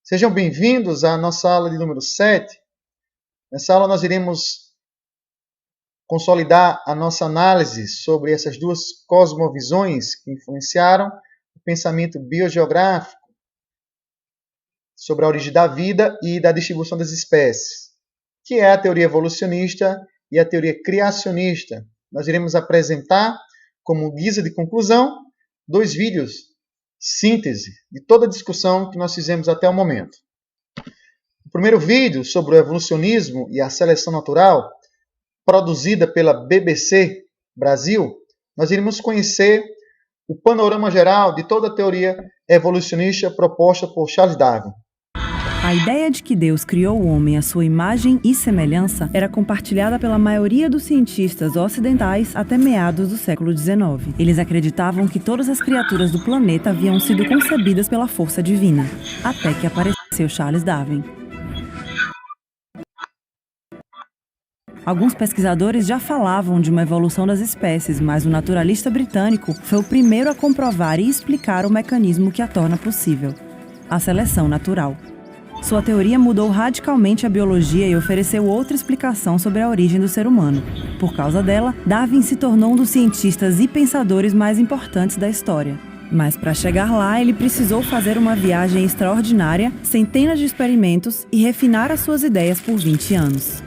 Sejam bem-vindos à nossa aula de número 7. Nessa aula nós iremos consolidar a nossa análise sobre essas duas cosmovisões que influenciaram o pensamento biogeográfico sobre a origem da vida e da distribuição das espécies, que é a teoria evolucionista e a teoria criacionista. Nós iremos apresentar, como guisa de conclusão, 2 vídeos, síntese de toda a discussão que nós fizemos até o momento. O primeiro vídeo, sobre o evolucionismo e a seleção natural, produzida pela BBC Brasil, nós iremos conhecer o panorama geral de toda a teoria evolucionista proposta por Charles Darwin. A ideia de que Deus criou o homem à sua imagem e semelhança era compartilhada pela maioria dos cientistas ocidentais até meados do século XIX. Eles acreditavam que todas as criaturas do planeta haviam sido concebidas pela força divina, até que apareceu Charles Darwin. Alguns pesquisadores já falavam de uma evolução das espécies, mas o naturalista britânico foi o primeiro a comprovar e explicar o mecanismo que a torna possível: a seleção natural. Sua teoria mudou radicalmente a biologia e ofereceu outra explicação sobre a origem do ser humano. Por causa dela, Darwin se tornou um dos cientistas e pensadores mais importantes da história. Mas para chegar lá, ele precisou fazer uma viagem extraordinária, centenas de experimentos e refinar as suas ideias por 20 anos.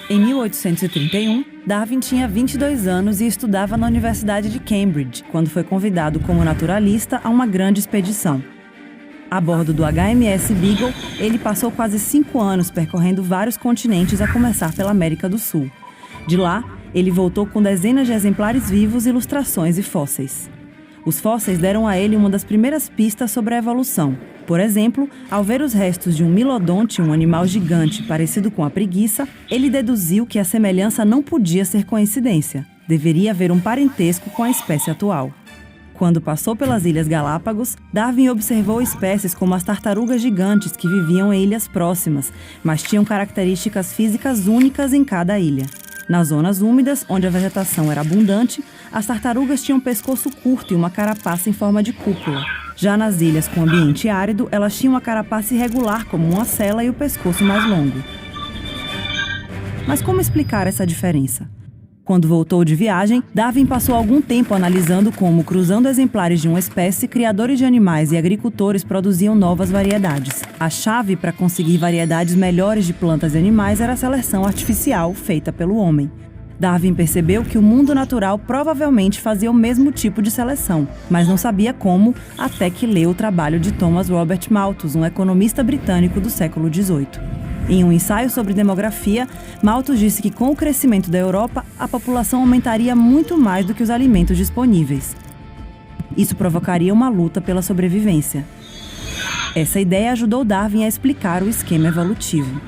Em 1831, Darwin tinha 22 anos e estudava na Universidade de Cambridge, quando foi convidado como naturalista a uma grande expedição. A bordo do HMS Beagle, ele passou quase 5 anos percorrendo vários continentes, a começar pela América do Sul. De lá, ele voltou com dezenas de exemplares vivos, ilustrações e fósseis. Os fósseis deram a ele uma das primeiras pistas sobre a evolução. Por exemplo, ao ver os restos de um milodonte, um animal gigante parecido com a preguiça, ele deduziu que a semelhança não podia ser coincidência. Deveria haver um parentesco com a espécie atual. Quando passou pelas Ilhas Galápagos, Darwin observou espécies como as tartarugas gigantes que viviam em ilhas próximas, mas tinham características físicas únicas em cada ilha. Nas zonas úmidas, onde a vegetação era abundante, as tartarugas tinham pescoço curto e uma carapaça em forma de cúpula. Já nas ilhas com ambiente árido, elas tinham uma carapaça irregular como uma sela e o pescoço mais longo. Mas como explicar essa diferença? Quando voltou de viagem, Darwin passou algum tempo analisando como, cruzando exemplares de uma espécie, criadores de animais e agricultores produziam novas variedades. A chave para conseguir variedades melhores de plantas e animais era a seleção artificial feita pelo homem. Darwin percebeu que o mundo natural provavelmente fazia o mesmo tipo de seleção, mas não sabia como, até que leu o trabalho de Thomas Robert Malthus, um economista britânico do século XVIII. Em um ensaio sobre demografia, Malthus disse que com o crescimento da Europa, a população aumentaria muito mais do que os alimentos disponíveis. Isso provocaria uma luta pela sobrevivência. Essa ideia ajudou Darwin a explicar o esquema evolutivo.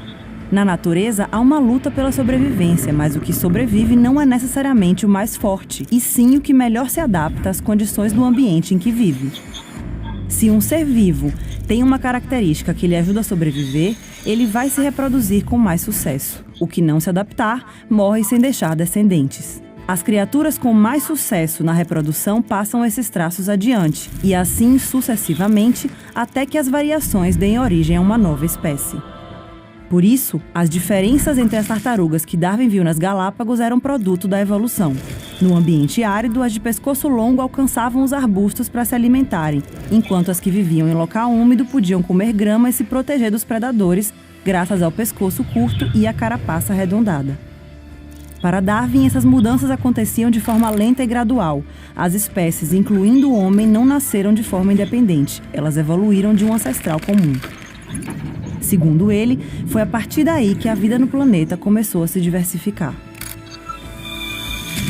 Na natureza, há uma luta pela sobrevivência, mas o que sobrevive não é necessariamente o mais forte, e sim o que melhor se adapta às condições do ambiente em que vive. Se um ser vivo tem uma característica que lhe ajuda a sobreviver, ele vai se reproduzir com mais sucesso. O que não se adaptar, morre sem deixar descendentes. As criaturas com mais sucesso na reprodução passam esses traços adiante, e assim sucessivamente, até que as variações deem origem a uma nova espécie. Por isso, as diferenças entre as tartarugas que Darwin viu nas Galápagos eram produto da evolução. No ambiente árido, as de pescoço longo alcançavam os arbustos para se alimentarem, enquanto as que viviam em local úmido podiam comer grama e se proteger dos predadores, graças ao pescoço curto e à carapaça arredondada. Para Darwin, essas mudanças aconteciam de forma lenta e gradual. As espécies, incluindo o homem, não nasceram de forma independente, elas evoluíram de um ancestral comum. Segundo ele, foi a partir daí que a vida no planeta começou a se diversificar.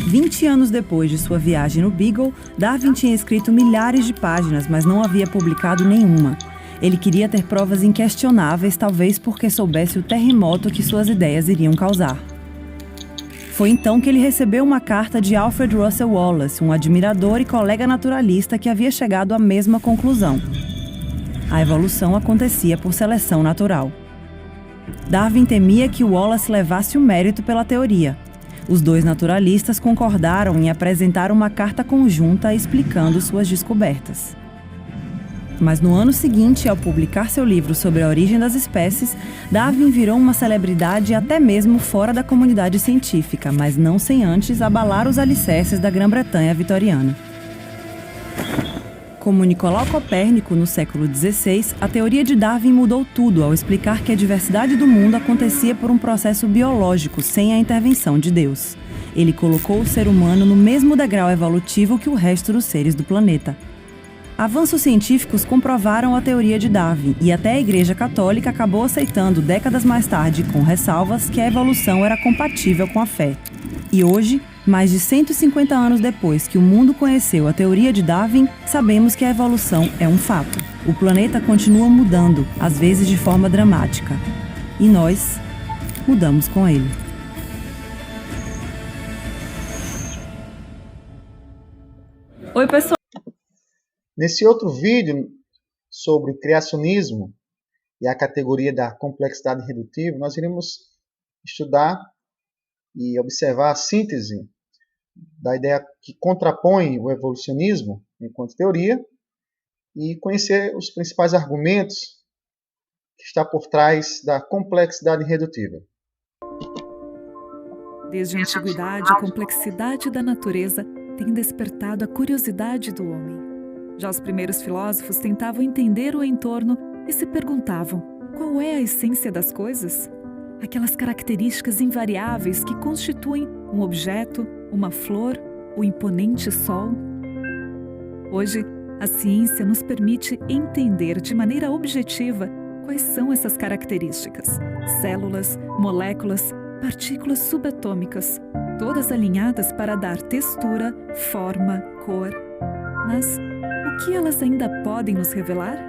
20 anos depois de sua viagem no Beagle, Darwin tinha escrito milhares de páginas, mas não havia publicado nenhuma. Ele queria ter provas inquestionáveis, talvez porque soubesse o terremoto que suas ideias iriam causar. Foi então que ele recebeu uma carta de Alfred Russel Wallace, um admirador e colega naturalista que havia chegado à mesma conclusão. A evolução acontecia por seleção natural. Darwin temia que Wallace levasse o mérito pela teoria. Os dois naturalistas concordaram em apresentar uma carta conjunta explicando suas descobertas. Mas no ano seguinte, ao publicar seu livro sobre a origem das espécies, Darwin virou uma celebridade até mesmo fora da comunidade científica, mas não sem antes abalar os alicerces da Grã-Bretanha vitoriana. Como Nicolau Copérnico, no século XVI, a teoria de Darwin mudou tudo ao explicar que a diversidade do mundo acontecia por um processo biológico, sem a intervenção de Deus. Ele colocou o ser humano no mesmo degrau evolutivo que o resto dos seres do planeta. Avanços científicos comprovaram a teoria de Darwin e até a Igreja Católica acabou aceitando décadas mais tarde, com ressalvas, que a evolução era compatível com a fé. E hoje, mais de 150 anos depois que o mundo conheceu a teoria de Darwin, sabemos que a evolução é um fato. O planeta continua mudando, às vezes de forma dramática. E nós mudamos com ele. Oi, pessoal! Nesse outro vídeo sobre criacionismo e a categoria da complexidade redutiva, nós iremos estudar e observar a síntese da ideia que contrapõe o evolucionismo enquanto teoria e conhecer os principais argumentos que está por trás da complexidade redutiva. Desde a antiguidade, a complexidade da natureza tem despertado a curiosidade do homem. Já os primeiros filósofos tentavam entender o entorno e se perguntavam: qual é a essência das coisas? Aquelas características invariáveis que constituem um objeto, uma flor, o imponente sol. Hoje, a ciência nos permite entender de maneira objetiva quais são essas características. Células, moléculas, partículas subatômicas, todas alinhadas para dar textura, forma, cor. Mas o que elas ainda podem nos revelar?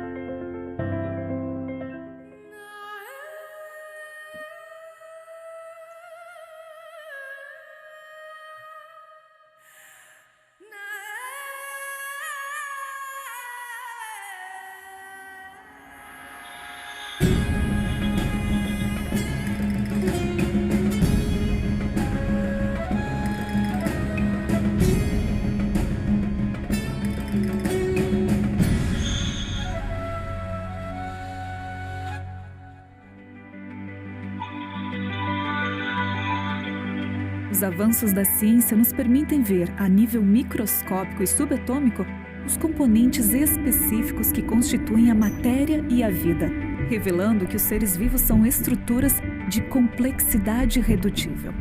Os avanços da ciência nos permitem ver, a nível microscópico e subatômico, os componentes específicos que constituem a matéria e a vida, revelando que os seres vivos são estruturas de complexidade redutível.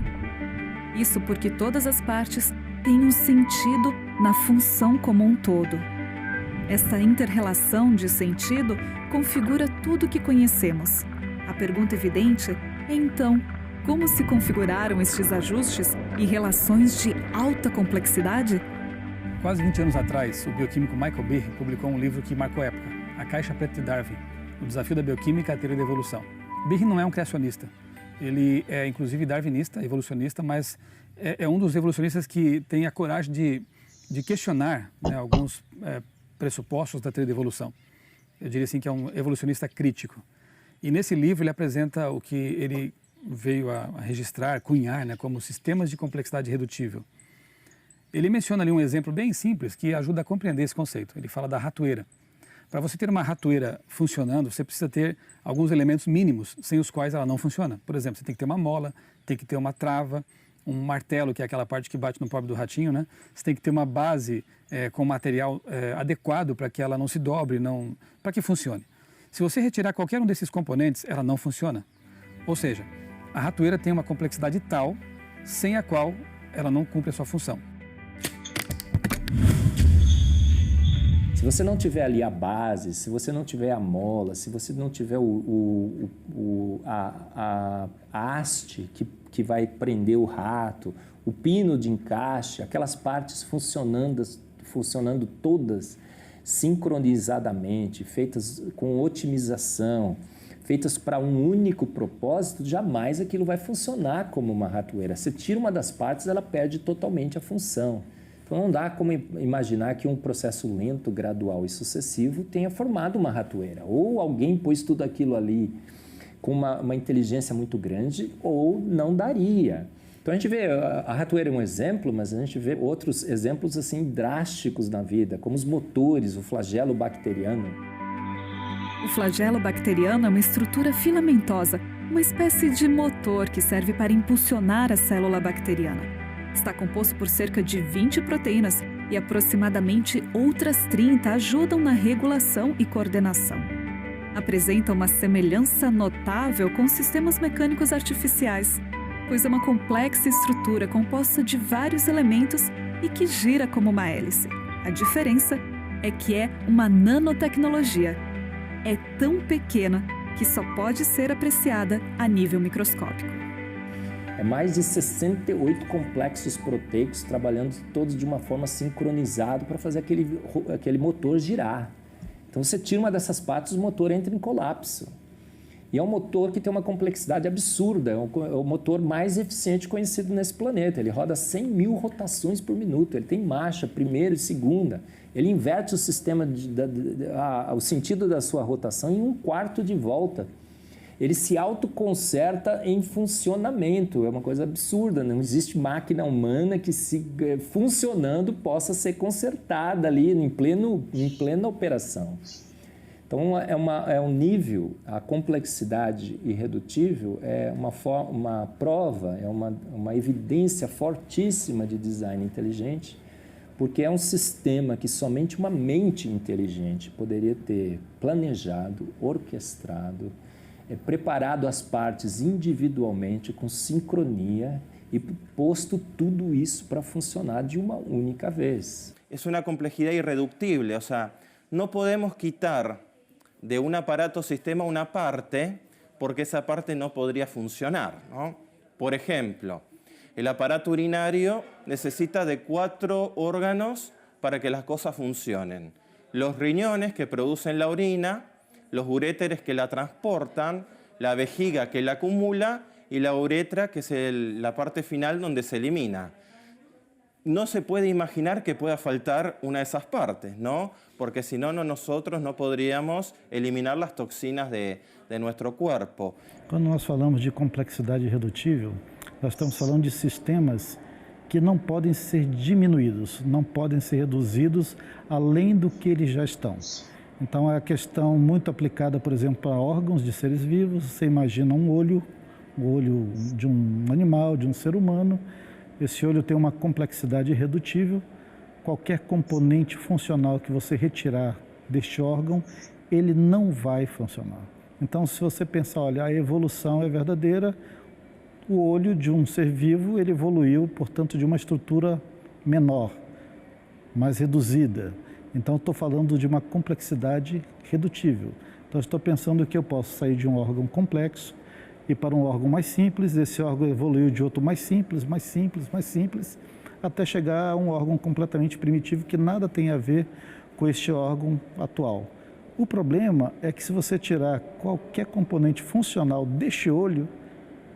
Isso porque todas as partes têm um sentido na função como um todo. Essa inter-relação de sentido configura tudo o que conhecemos. A pergunta evidente é, então, como se configuraram estes ajustes e relações de alta complexidade? Quase 20 anos atrás, o bioquímico Michael Behe publicou um livro que marcou época, A Caixa Preta de Darwin, o desafio da bioquímica à teoria da evolução. Behe não é um criacionista. Ele é, inclusive, darwinista, evolucionista, mas é um dos evolucionistas que tem a coragem de questionar, né, alguns pressupostos da teoria da evolução. Eu diria assim que é um evolucionista crítico. E nesse livro ele apresenta o que ele veio a registrar, cunhar, né, como sistemas de complexidade redutível. Ele menciona ali um exemplo bem simples que ajuda a compreender esse conceito. Ele fala da ratoeira. Para você ter uma ratoeira funcionando, você precisa ter alguns elementos mínimos, sem os quais ela não funciona. Por exemplo, você tem que ter uma mola, tem que ter uma trava, um martelo, que é aquela parte que bate no pobre do ratinho, né? Você tem que ter uma base com material adequado para que ela não se dobre, para que funcione. Se você retirar qualquer um desses componentes, ela não funciona. Ou seja, a ratoeira tem uma complexidade tal, sem a qual ela não cumpre a sua função. Se você não tiver ali a base, se você não tiver a mola, se você não tiver a haste que vai prender o rato, o pino de encaixe, aquelas partes funcionando todas sincronizadamente, feitas com otimização, feitas para um único propósito, jamais aquilo vai funcionar como uma ratoeira. Se tira uma das partes, ela perde totalmente a função. Então não dá como imaginar que um processo lento, gradual e sucessivo tenha formado uma ratoeira. Ou alguém pôs tudo aquilo ali com uma inteligência muito grande ou não daria. Então a gente vê, a ratoeira é um exemplo, mas a gente vê outros exemplos assim drásticos na vida, como os motores, o flagelo bacteriano. O flagelo bacteriano é uma estrutura filamentosa, uma espécie de motor que serve para impulsionar a célula bacteriana. Está composto por cerca de 20 proteínas e aproximadamente outras 30 ajudam na regulação e coordenação. Apresenta uma semelhança notável com sistemas mecânicos artificiais, pois é uma complexa estrutura composta de vários elementos e que gira como uma hélice. A diferença é que é uma nanotecnologia. É tão pequena que só pode ser apreciada a nível microscópico. É mais de 68 complexos proteicos trabalhando todos de uma forma sincronizada para fazer aquele motor girar. Então você tira uma dessas partes, o motor entra em colapso. E é um motor que tem uma complexidade absurda, é o motor mais eficiente conhecido nesse planeta. Ele roda 100 mil rotações por minuto, ele tem marcha, primeira e segunda. Ele inverte o sistema, o sentido da sua rotação em 1/4 de volta. Ele se autoconserta em funcionamento, é uma coisa absurda, não existe máquina humana que funcionando possa ser consertada ali em plena operação. Então é um nível, a complexidade irredutível é uma prova, é uma evidência fortíssima de design inteligente, porque é um sistema que somente uma mente inteligente poderia ter planejado, orquestrado, preparado as partes individualmente com sincronia e posto tudo isso para funcionar de uma única vez. É uma complexidade irreductible, ou seja, não podemos quitar de un aparato sistema una parte porque esa parte no podría funcionar, ¿no? Por ejemplo, el aparato urinario necesita de 4 órganos para que las cosas funcionen. Los riñones que producen la orina, los uréteres que la transportan, la vejiga que la acumula y la uretra que es la parte final donde se elimina. No se puede imaginar que pueda faltar una de esas partes, ¿no? Porque si no, nosotros no podríamos eliminar las toxinas de nuestro cuerpo. Quando nós falamos de complexidade irredutível, nós estamos falando de sistemas que não podem ser diminuídos, não podem ser reduzidos além do que eles já estão. Então, é a questão muito aplicada, por exemplo, para órgãos de seres vivos. Você imagina um olho de um animal, de um ser humano. Esse olho tem uma complexidade irredutível. Qualquer componente funcional que você retirar deste órgão, ele não vai funcionar. Então, se você pensar, olha, a evolução é verdadeira, o olho de um ser vivo, ele evoluiu, portanto, de uma estrutura menor, mais reduzida. Então, estou falando de uma complexidade redutível. Então, estou pensando que eu posso sair de um órgão complexo e para um órgão mais simples, esse órgão evoluiu de outro mais simples, até chegar a um órgão completamente primitivo que nada tem a ver com este órgão atual. O problema é que se você tirar qualquer componente funcional deste olho,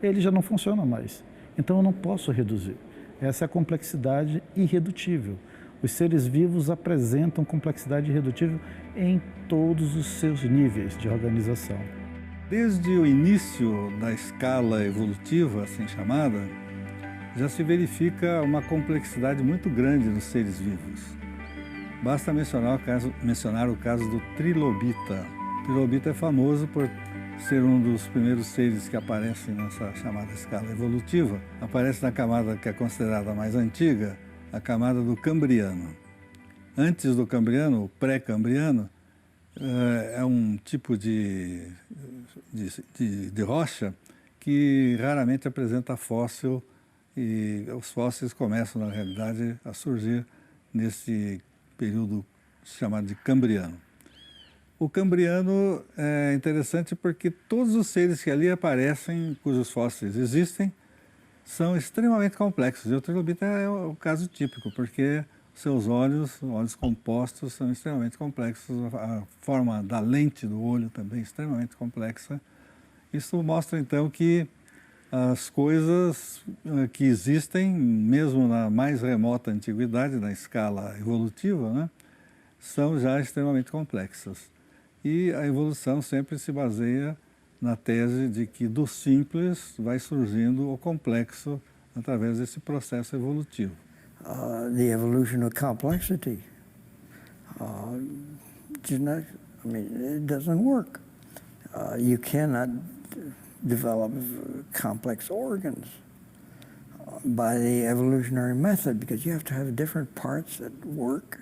ele já não funciona mais. Então eu não posso reduzir. Essa é a complexidade irredutível. Os seres vivos apresentam complexidade irredutível em todos os seus níveis de organização. Desde o início da escala evolutiva, assim chamada, já se verifica uma complexidade muito grande nos seres vivos. Basta mencionar o caso do trilobita. O trilobita é famoso por ser um dos primeiros seres que aparecem nessa chamada escala evolutiva. Aparece na camada que é considerada mais antiga, a camada do Cambriano. Antes do Cambriano, o pré-Cambriano, é um tipo de rocha que raramente apresenta fóssil, e os fósseis começam, na realidade, a surgir nesse período chamado de Cambriano. O Cambriano é interessante porque todos os seres que ali aparecem, cujos fósseis existem, são extremamente complexos. E o trilobita é o caso típico, porque seus olhos compostos, são extremamente complexos. A forma da lente do olho também é extremamente complexa. Isso mostra, então, que as coisas que existem, mesmo na mais remota antiguidade, na escala evolutiva, né, são já extremamente complexas. E a evolução sempre se baseia na tese de que do simples vai surgindo o complexo através desse processo evolutivo. The evolution of complexity. I mean, it doesn't work. You cannot develop complex organs by the evolutionary method because you have to have different parts that work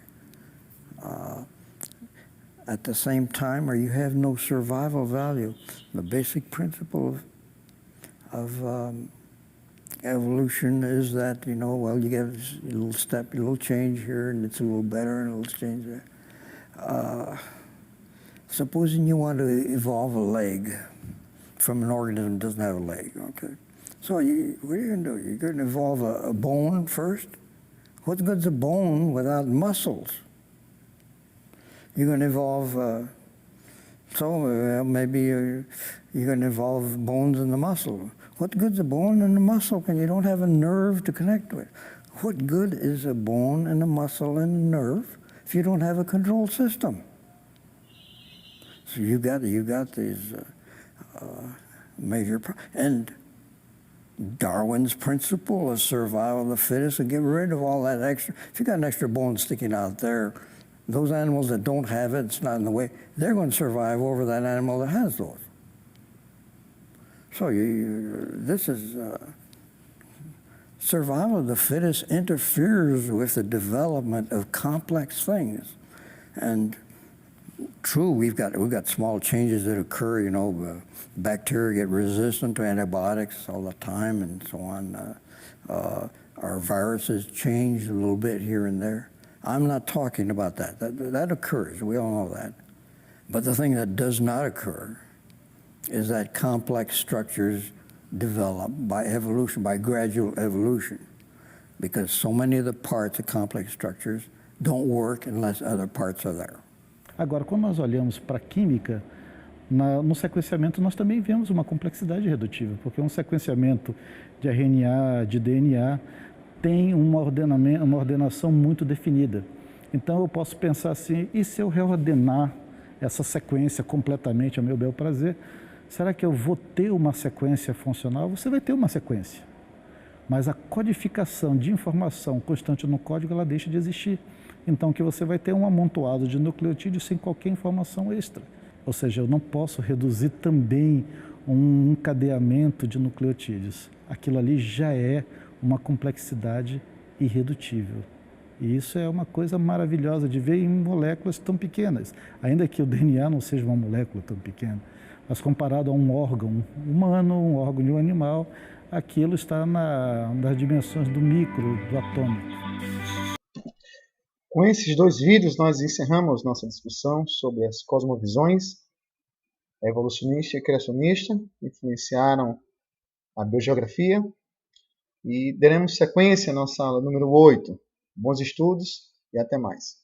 at the same time, or you have no survival value. The basic principle of evolution is that, you know, well, you get a little step, a little change here, and it's a little better, and a little change there. Supposing you want to evolve a leg from an organism that doesn't have a leg, okay? So what are you going to do? You're going to evolve a bone first? What good's a bone without muscles? You're going to evolve, maybe you're going to evolve bones in the muscle. What good's a bone and a muscle when you don't have a nerve to connect with? What good is a bone and a muscle and a nerve if you don't have a control system? So you got these major and Darwin's principle of survival of the fittest will get rid of all that extra. If you got an extra bone sticking out there, those animals that don't have it, it's not in the way, they're going to survive over that animal that has those. So this is survival of the fittest interferes with the development of complex things. And true, we've got small changes that occur, you know, bacteria get resistant to antibiotics all the time and so on. Our viruses change a little bit here and there. I'm not talking about that. That occurs, we all know that. But the thing that does not occur is that complex structures develop by evolution, by gradual evolution, because so many of the parts of complex structures don't work unless other parts are there. Agora, quando nós olhamos para a química, no sequenciamento nós também vemos uma complexidade redutiva, porque um sequenciamento de RNA, de DNA, tem uma ordenação muito definida. Então eu posso pensar assim, e se eu reordenar essa sequência completamente a meu bel prazer, será que eu vou ter uma sequência funcional? Você vai ter uma sequência, mas a codificação de informação constante no código, ela deixa de existir. Então que você vai ter um amontoado de nucleotídeos sem qualquer informação extra. Ou seja, eu não posso reduzir também um encadeamento de nucleotídeos. Aquilo ali já é uma complexidade irredutível. E isso é uma coisa maravilhosa de ver em moléculas tão pequenas. Ainda que o DNA não seja uma molécula tão pequena, mas comparado a um órgão humano, um órgão de um animal, aquilo está nas dimensões do micro, do atômico. Com esses 2 vídeos, nós encerramos nossa discussão sobre as cosmovisões evolucionista e criacionista, que influenciaram a biogeografia. E daremos sequência à nossa aula número 8. Bons estudos e até mais.